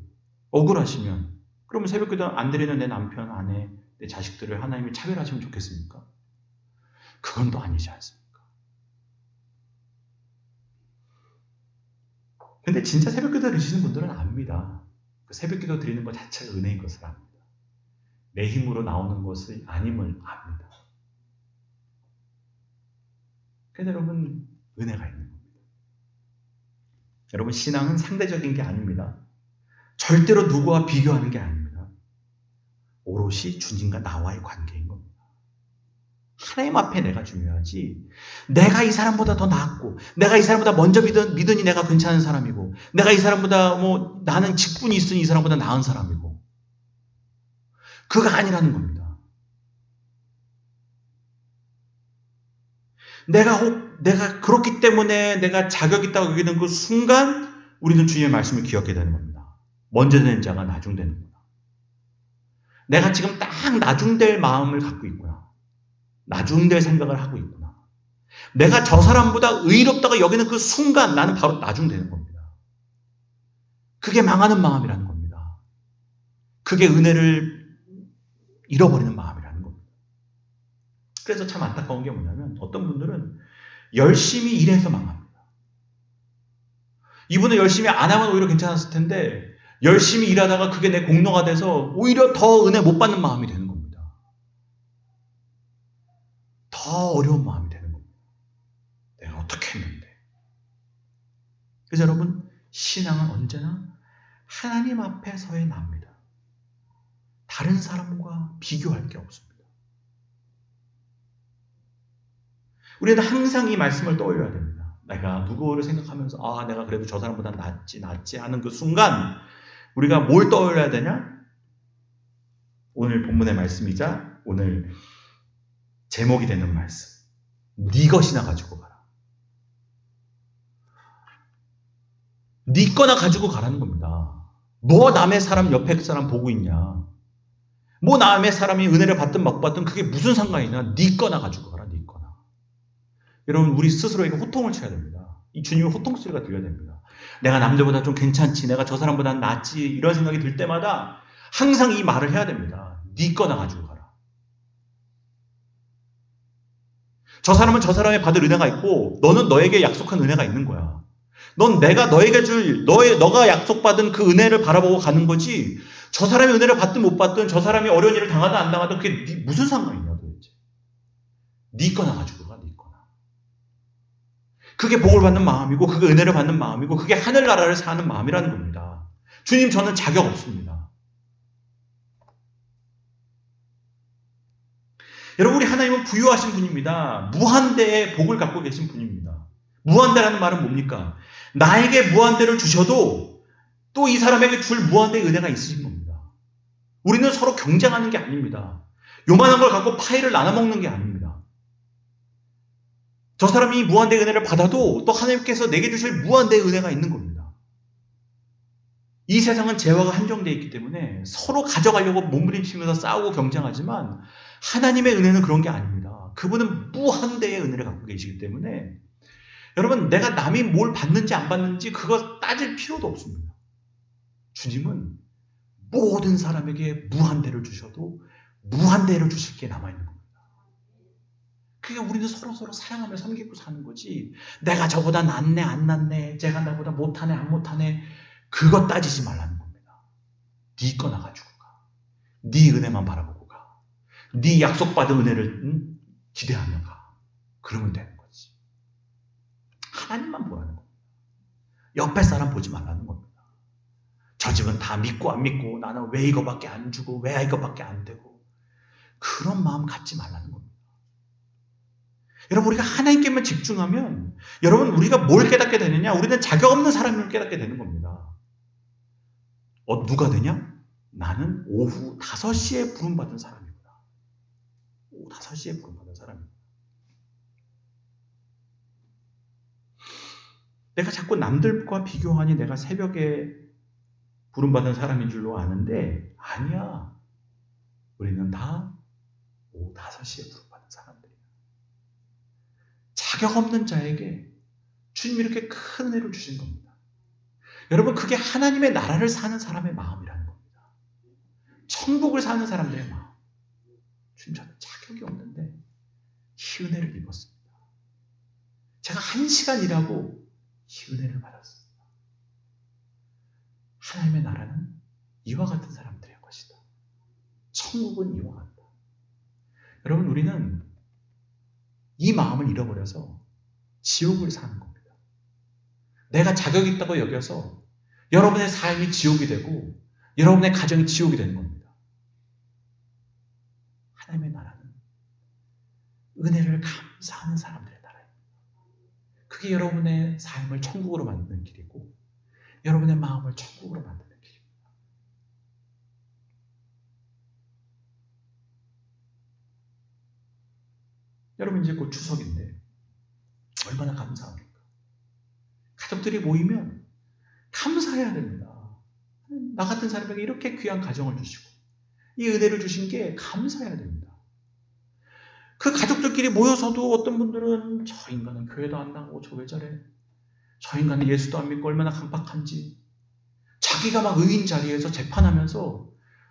억울하시면 그러면 새벽기도 안 드리는 내 남편, 아내, 내 자식들을 하나님이 차별하시면 좋겠습니까? 그건 또 아니지 않습니까? 근데 진짜 새벽기도 드리시는 분들은 압니다. 그 새벽기도 드리는 것 자체가 은혜인 것을 압니다. 내 힘으로 나오는 것이 아님을 압니다. 그래서 여러분 은혜가 있는 겁니다. 여러분 신앙은 상대적인 게 아닙니다. 절대로 누구와 비교하는 게 아닙니다. 오롯이 주님과 나와의 관계인 겁니다. 하나님 앞에 내가 중요하지. 내가 이 사람보다 더 낫고, 내가 이 사람보다 먼저 믿으니 내가 괜찮은 사람이고, 내가 이 사람보다 나는 직분이 있으니 이 사람보다 나은 사람이고, 그가 아니라는 겁니다. 내가 그렇기 때문에 내가 자격 있다고 여기는 그 순간 우리는 주님의 말씀을 기억해야 되는 겁니다. 먼저 되는 자가 나중되는 겁니다. 내가 지금 딱 나중될 마음을 갖고 있구나. 나중될 생각을 하고 있구나. 내가 저 사람보다 의롭다고 여기는 그 순간 나는 바로 나중되는 겁니다. 그게 망하는 마음이라는 겁니다. 그게 은혜를 잃어버리는 마음이라는 겁니다. 그래서 참 안타까운 게 뭐냐면 어떤 분들은 열심히 일해서 망합니다. 이분은 열심히 안 하면 오히려 괜찮았을 텐데 열심히 일하다가 그게 내 공로가 돼서 오히려 더 은혜 못 받는 마음이 되는 겁니다. 더 어려운 마음이 되는 겁니다. 내가 어떻게 했는데. 그래서 여러분 신앙은 언제나 하나님 앞에서의 납니다. 다른 사람과 비교할 게 없습니다. 우리는 항상 이 말씀을 떠올려야 됩니다. 내가 누구를 생각하면서 내가 그래도 저 사람보다 낫지 하는 그 순간 우리가 뭘 떠올려야 되냐? 오늘 본문의 말씀이자 오늘 제목이 되는 말씀. 네 것이나 가지고 가라. 네 거나 가지고 가라는 겁니다. 뭐 남의 사람 옆에 사람 보고 있냐. 뭐 남의 사람이 은혜를 받든 못 받든 그게 무슨 상관이냐. 네 거나 가지고 가라. 네 거나. 여러분 우리 스스로에게 호통을 쳐야 됩니다. 이 주님의 호통소리가 들려야 됩니다. 내가 남들보다 좀 괜찮지. 내가 저 사람보다 낫지. 이런 생각이 들 때마다 항상 이 말을 해야 됩니다. 네 거나 가지고 가라. 저 사람은 저 사람이 받을 은혜가 있고 너는 너에게 약속한 은혜가 있는 거야. 넌 내가 너에게 너가 약속받은 그 은혜를 바라보고 가는 거지. 저 사람이 은혜를 받든 못 받든 저 사람이 어려운 일을 당하든 안 당하든 그게 무슨 상관이냐 도대체. 네 거나 가지고 가. 네 거나. 그게 복을 받는 마음이고 그게 은혜를 받는 마음이고 그게 하늘나라를 사는 마음이라는 겁니다. 주님 저는 자격 없습니다. 여러분 우리 하나님은 부유하신 분입니다. 무한대의 복을 갖고 계신 분입니다. 무한대라는 말은 뭡니까? 나에게 무한대를 주셔도 또 이 사람에게 줄 무한대의 은혜가 있으신 겁니다. 우리는 서로 경쟁하는 게 아닙니다. 요만한 걸 갖고 파이를 나눠 먹는 게 아닙니다. 저 사람이 무한대의 은혜를 받아도 또 하나님께서 내게 주실 무한대의 은혜가 있는 겁니다. 이 세상은 재화가 한정되어 있기 때문에 서로 가져가려고 몸부림치면서 싸우고 경쟁하지만 하나님의 은혜는 그런 게 아닙니다. 그분은 무한대의 은혜를 갖고 계시기 때문에 여러분 내가 남이 뭘 받는지 안 받는지 그거 따질 필요도 없습니다. 주님은 모든 사람에게 무한대를 주셔도 무한대를 주실 게 남아있는 겁니다. 그게 우리는 서로 사랑하며 섬기고 사는 거지 내가 저보다 낫네 안 낫네 쟤가 나보다 못하네 안 못하네 그거 따지지 말라는 겁니다. 네 거나 가지고 가. 네 은혜만 바라보고 가. 네 약속받은 은혜를 기대하며 가. 그러면 되는 거지. 하나님만 보라는 겁니다. 옆에 사람 보지 말라는 겁니다. 저 집은 다 믿고 안 믿고 나는 왜 이거밖에 안 주고 왜 이거밖에 안 되고 그런 마음 갖지 말라는 겁니다. 여러분 우리가 하나님께만 집중하면 여러분 우리가 뭘 깨닫게 되느냐 우리는 자격 없는 사람을 깨닫게 되는 겁니다. 누가 되냐? 나는 오후 5시에 부름받은 사람이구나. 오후 5시에 부름받은 사람이구나. 내가 자꾸 남들과 비교하니 내가 새벽에 부름받은 사람인 줄로 아는데 아니야. 우리는 다 오후 5시에 부름받은 사람들이야. 자격 없는 자에게 주님이 이렇게 큰 은혜를 주신 겁니다. 여러분, 그게 하나님의 나라를 사는 사람의 마음이라는 겁니다. 천국을 사는 사람들의 마음. 주님, 저는 자격이 없는데 이 은혜를 입었습니다. 제가 1시간 일하고 이 은혜를 받았습니다. 하나님의 나라는 이와 같은 사람들의 것이다. 천국은 이와 같다. 여러분, 우리는 이 마음을 잃어버려서 지옥을 사는 겁니다. 내가 자격이 있다고 여겨서 여러분의 삶이 지옥이 되고 여러분의 가정이 지옥이 되는 겁니다. 하나님의 나라는 은혜를 감사하는 사람들의 나라입니다. 그게 여러분의 삶을 천국으로 만드는 길이고 여러분의 마음을 천국으로 만드는 길입니다. 여러분, 이제 곧 추석인데 얼마나 감사합니까? 가족들이 모이면 감사해야 됩니다. 나 같은 사람에게 이렇게 귀한 가정을 주시고 이 은혜를 주신 게 감사해야 됩니다. 그 가족들끼리 모여서도 어떤 분들은 저 인간은 교회도 안 나가고 저 왜 저래? 저 인간은 예수도 안 믿고 얼마나 강박한지, 자기가 막 의인 자리에서 재판하면서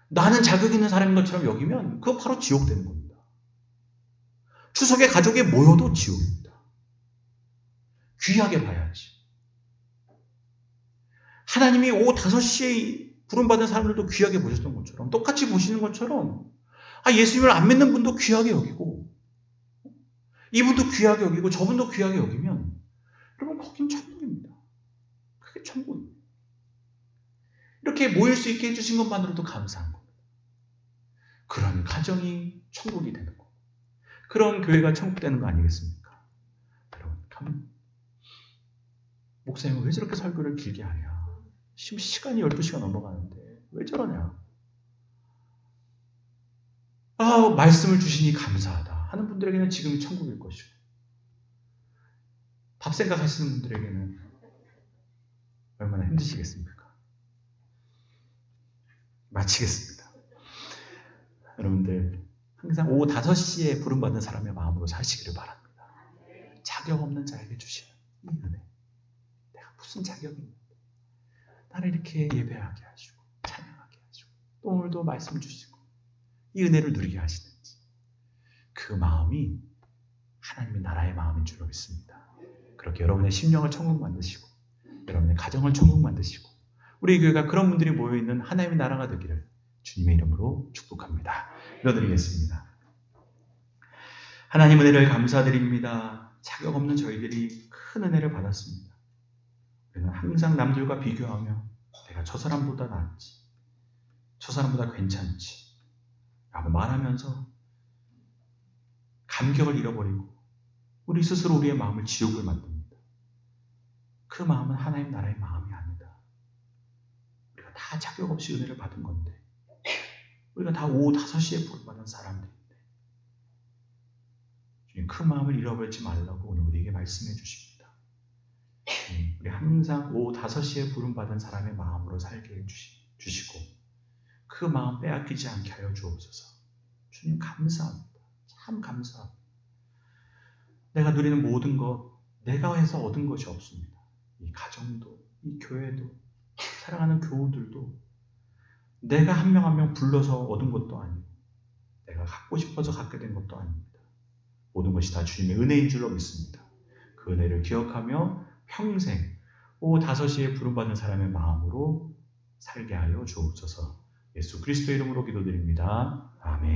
나는 자격 있는 사람인 것처럼 여기면 그거 바로 지옥 되는 겁니다. 추석에 가족이 모여도 지옥입니다. 귀하게 봐야지. 하나님이 오후 5시에 부름받은 사람들도 귀하게 보셨던 것처럼 똑같이 보시는 것처럼 예수님을 안 믿는 분도 귀하게 여기고 이분도 귀하게 여기고 저분도 귀하게 여기면 여러분, 거긴 천국입니다. 그게 천국입니다. 이렇게 모일 수 있게 해주신 것만으로도 감사한 겁니다. 그런 가정이 천국이 되는 거, 그런 교회가 천국 되는 거 아니겠습니까? 여러분, 목사님은 왜 저렇게 설교를 길게 하냐? 지금 시간이 12시가 넘어가는데 왜 저러냐? 말씀을 주시니 감사하다 하는 분들에게는 지금이 천국일 것이고, 밥 생각하시는 분들에게는 얼마나 힘드시겠습니까? 마치겠습니다. 여러분들, 항상 오후 5시에 부름받는 사람의 마음으로 사시기를 바랍니다. 자격 없는 자에게 주시는 이 은혜. 내가 무슨 자격이 있는데 나를 이렇게 예배하게 하시고 찬양하게 하시고 또 오늘도 말씀 주시고 이 은혜를 누리게 하시는지, 그 마음이 하나님의 나라의 마음인 줄로 믿습니다. 그렇게 여러분의 심령을 천국 만드시고 여러분의 가정을 천국 만드시고 우리 교회가 그런 분들이 모여있는 하나님의 나라가 되기를 주님의 이름으로 축복합니다. 기도드리겠습니다. 하나님, 은혜를 감사드립니다. 자격 없는 저희들이 큰 은혜를 받았습니다. 우리는 항상 남들과 비교하며 내가 저 사람보다 낫지, 저 사람보다 괜찮지 라고 말하면서 감격을 잃어버리고 우리 스스로 우리의 마음을 지옥을 만듭니다. 그 마음은 하나님 나라의 마음이 아니다. 우리가 다 자격 없이 은혜를 받은 건데, 우리가 다 오후 5시에 부름받은 사람들인데, 주님, 그 마음을 잃어버리지 말라고 오늘 우리에게 말씀해 주십니다. 우리 항상 오후 5시에 부름받은 사람의 마음으로 살게 해주시고 그 마음 빼앗기지 않게 하여 주옵소서. 주님, 감사합니다. 참 감사합니다. 내가 누리는 모든 것, 내가 해서 얻은 것이 없습니다. 이 가정도, 이 교회도, 사랑하는 교우들도 내가 한 명 한 명 불러서 얻은 것도 아니고 내가 갖고 싶어서 갖게 된 것도 아닙니다. 모든 것이 다 주님의 은혜인 줄로 믿습니다. 그 은혜를 기억하며 평생 오후 5시에 부름받는 사람의 마음으로 살게 하여 주옵소서. 예수 그리스도의 이름으로 기도드립니다. 아멘.